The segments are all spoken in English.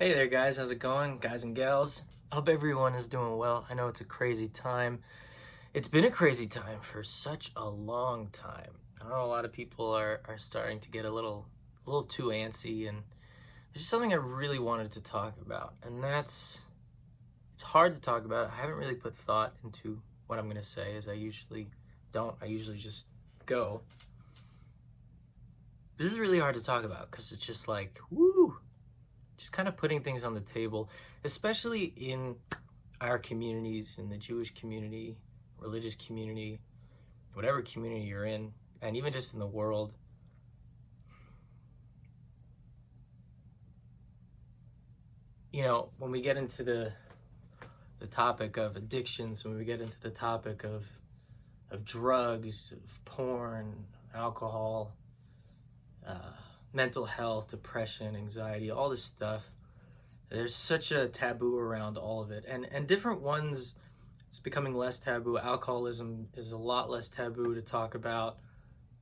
Hey there, guys. How's it going, guys and gals? I hope everyone is doing well. I know it's a crazy time. It's been a crazy time for such a long time. I know a lot of people are starting to get a little too antsy, and it's just something I really wanted to talk about. And that's it's hard to talk about. I haven't really put thought into what I'm gonna say, as I usually don't. I usually just go. This is really hard to talk about because it's just like, woo, just kind of putting things on the table, especially in our communities, in the Jewish community, religious community, whatever community you're in, and even just in the world. When we get into the topic of addictions, when we get into the topic of drugs, of porn, alcohol, uh, mental health, depression, anxiety, all this stuff, there's such a taboo around all of it, and different ones. It's becoming less taboo. Alcoholism is a lot less taboo to talk about.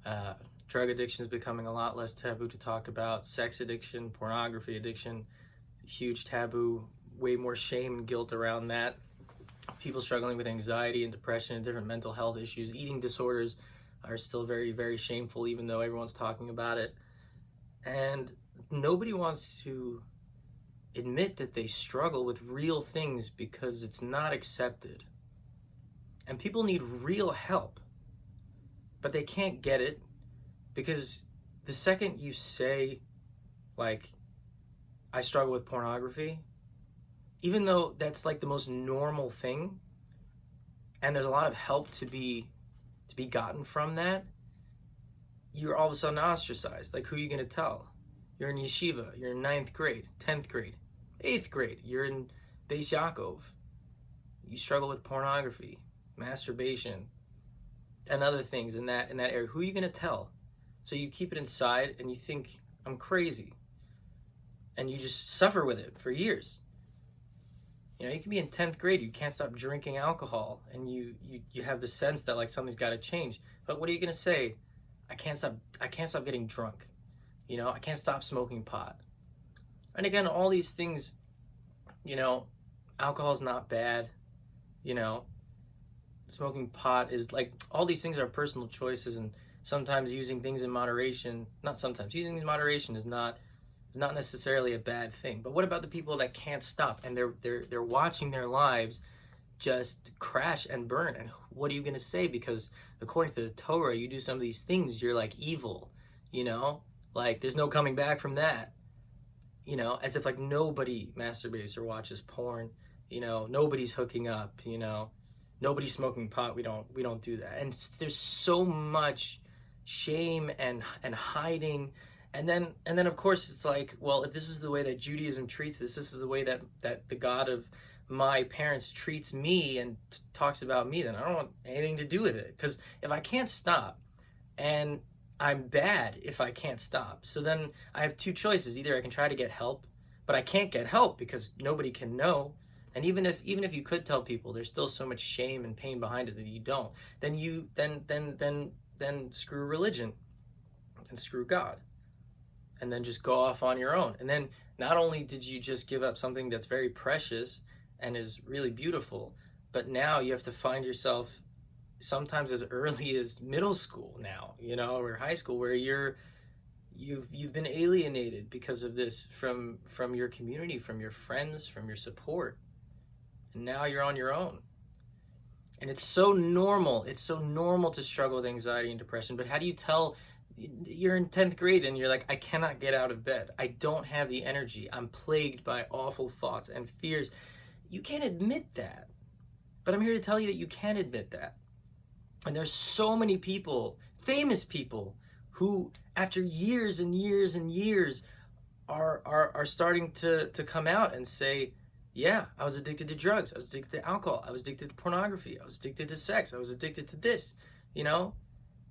Uh, Drug addiction is becoming a lot less taboo to talk about. Sex addiction, pornography addiction, huge taboo. Way more shame and guilt around that. People struggling with anxiety and depression and different mental health issues. Eating disorders are still very, very shameful, even though everyone's talking about it. And nobody wants to admit that they struggle with real things because it's not accepted. And people need real help, but they can't get it because the second you say, like, I struggle with pornography, even though that's like the most normal thing, and there's a lot of help to be gotten from that, you're all of a sudden ostracized. Like, who are you going to tell? You're in yeshiva, you're in ninth grade, 10th grade, 8th grade, you're in Beis Yaakov, you struggle with pornography, masturbation, and other things in that area. Who are you going to tell? So you keep it inside and you think I'm crazy, and you just suffer with it for years. You can be in 10th grade, you can't stop drinking alcohol, and you have the sense that like something's got to change. But what are you going to say? I can't stop getting drunk. I can't stop smoking pot. And again, all these things, you know, alcohol's not bad, you know, smoking pot is like, all these things are personal choices, and sometimes using things in moderation, not sometimes, using in moderation is not necessarily a bad thing. But what about the people that can't stop, and they're watching their lives just crash and burn? And what are you going to say? Because according to the Torah, you do some of these things, you're like evil, you know? Like, there's no coming back from that. As if like nobody masturbates or watches porn, nobody's hooking up, nobody's smoking pot. We don't do that. And there's so much shame and hiding. And then of course it's like, well, if this is the way that Judaism treats this is the way that the God of my parents treats me and talks about me, then I don't want anything to do with it. Because if I can't stop, and I'm bad if I can't stop, so then I have two choices. Either I can try to get help, but I can't get help because nobody can know. And even if you could tell people, there's still so much shame and pain behind it that you don't. Then screw religion and screw God, and then just go off on your own. And then not only did you just give up something that's very precious and is really beautiful, but now you have to find yourself sometimes as early as middle school now, or high school, where you've been alienated because of this from your community, from your friends, from your support. And now you're on your own. And it's so normal. It's so normal to struggle with anxiety and depression. But how do you tell? You're in 10th grade and you're like, I cannot get out of bed. I don't have the energy. I'm plagued by awful thoughts and fears. You can't admit that. But I'm here to tell you that you can admit that. And there's so many people, famous people, who after years and years and years are starting to come out and say, yeah, I was addicted to drugs. I was addicted to alcohol. I was addicted to pornography. I was addicted to sex. I was addicted to this.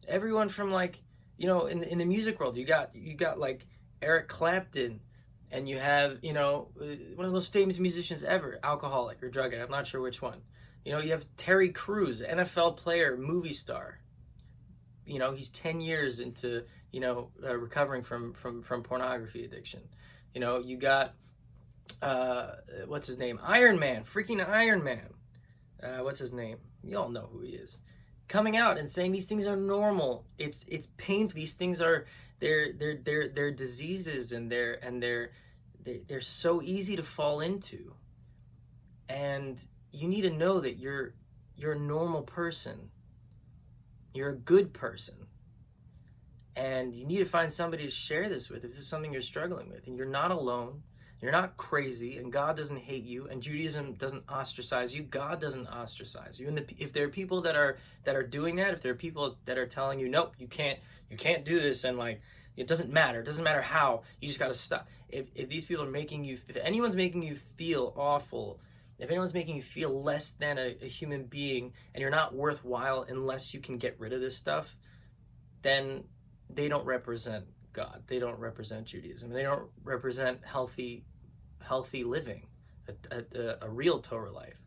Everyone from, like, in the music world, you got like Eric Clapton, and you have, one of the most famous musicians ever, alcoholic or drug addict. I'm not sure which one. You have Terry Crews, NFL player, movie star. He's 10 years into, recovering from pornography addiction. You got what's his name? Iron Man, freaking Iron Man. What's his name? You all know who he is. Coming out and saying these things are normal. It's painful. These things are they're diseases, and they're so easy to fall into. And you need to know that you're a normal person. You're a good person. And you need to find somebody to share this with if this is something you're struggling with. And you're not alone. You're not crazy, and God doesn't hate you, and Judaism doesn't ostracize you. God doesn't ostracize you. And if there are people that are doing that, if there are people that are telling you, nope, you can't do this, and like it doesn't matter how, you just got to stop. If these people are making you, if anyone's making you feel awful, if anyone's making you feel less than a human being, and you're not worthwhile unless you can get rid of this stuff, then they don't represent God. They don't represent Judaism. They don't represent healthy living, a real Torah life.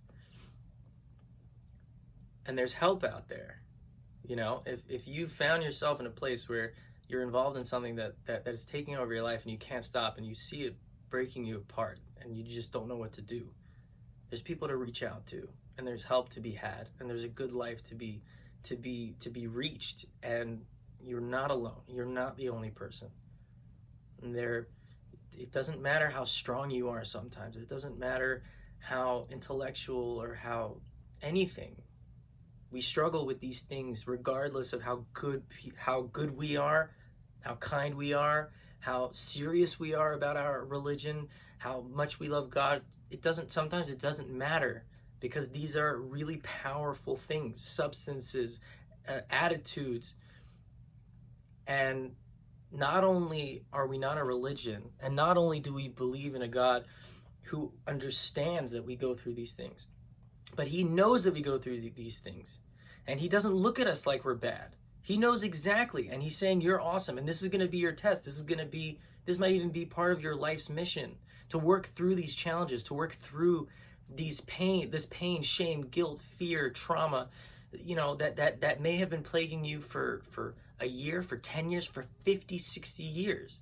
And there's help out there. You know, if you found yourself in a place where you're involved in something that is taking over your life and you can't stop, and you see it breaking you apart and you just don't know what to do, there's people to reach out to, and there's help to be had, and there's a good life to be reached, and you're not alone. You're not the only person. And it doesn't matter how strong you are sometimes. It doesn't matter how intellectual or how anything. We struggle with these things regardless of how good we are, how kind we are, how serious we are about our religion, how much we love God. Sometimes it doesn't matter, because these are really powerful things, substances, attitudes. And not only are we not a religion, and not only do we believe in a God who understands that we go through these things, but he knows that we go through these things. And he doesn't look at us like we're bad. He knows exactly. And he's saying, you're awesome. And this is going to be your test. This might even be part of your life's mission, to work through these challenges, to work through this pain, shame, guilt, fear, trauma, you know, that may have been plaguing you for a year, for 10 years, for 50, 60 years.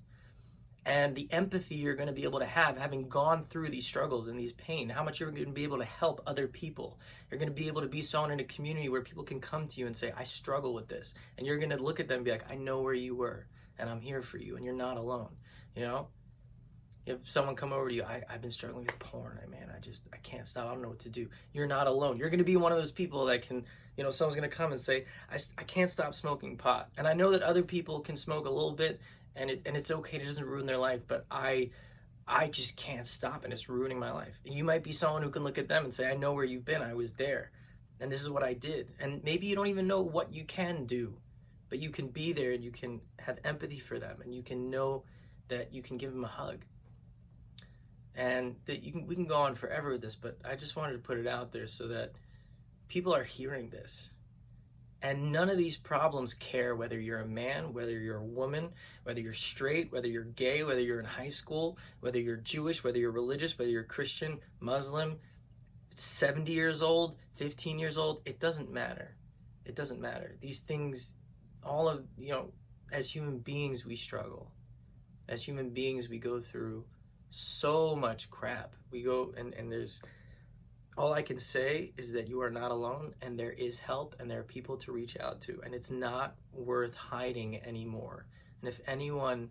And the empathy you're going to be able to have, having gone through these struggles and these pain, how much you're going to be able to help other people. You're going to be able to be someone in a community where people can come to you and say, I struggle with this. And you're going to look at them and be like, I know where you were, and I'm here for you, and you're not alone. You know? If someone come over to you, I've been struggling with porn, man, I can't stop, I don't know what to do. You're not alone. You're going to be one of those people that can, you know, someone's going to come and say, I can't stop smoking pot. And I know that other people can smoke a little bit, and it's okay, it doesn't ruin their life, but I just can't stop, and it's ruining my life. And you might be someone who can look at them and say, I know where you've been, I was there, and this is what I did. And maybe you don't even know what you can do, but you can be there, and you can have empathy for them, and you can know that you can give them a hug. And that we can go on forever with this, but I just wanted to put it out there so that people are hearing this. And none of these problems care whether you're a man, whether you're a woman, whether you're straight, whether you're gay, whether you're in high school, whether you're Jewish, whether you're religious, whether you're Christian, Muslim, 70 years old, 15 years old. It doesn't matter. It doesn't matter. These things, all of, you know, as human beings, we struggle. As human beings, we go through so much crap. We go, and there's, all I can say is that you are not alone, and there is help, and there are people to reach out to, and it's not worth hiding anymore. And if anyone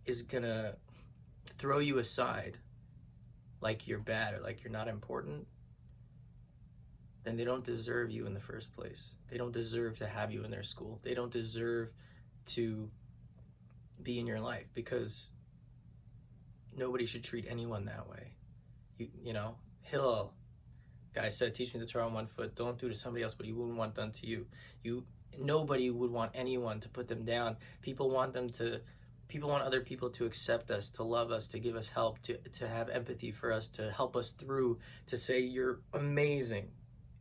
is gonna throw you aside like you're bad or like you're not important, then they don't deserve you in the first place. They don't deserve to have you in their school. They don't deserve to be in your life, because nobody should treat anyone that way. You know, Hillel, guy said, teach me the Torah on one foot. Don't do to somebody else what you wouldn't want done to you. Nobody would want anyone to put them down. People want other people to accept us, to love us, to give us help, to have empathy for us, to help us through, to say you're amazing.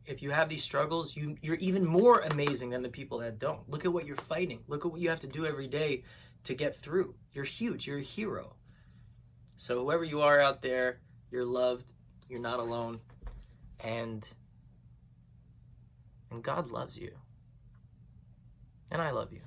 If you have these struggles, you're even more amazing than the people that don't. Look at what you're fighting. Look at what you have to do every day to get through. You're huge. You're a hero. So whoever you are out there, you're loved. You're not alone. And God loves you. And I love you.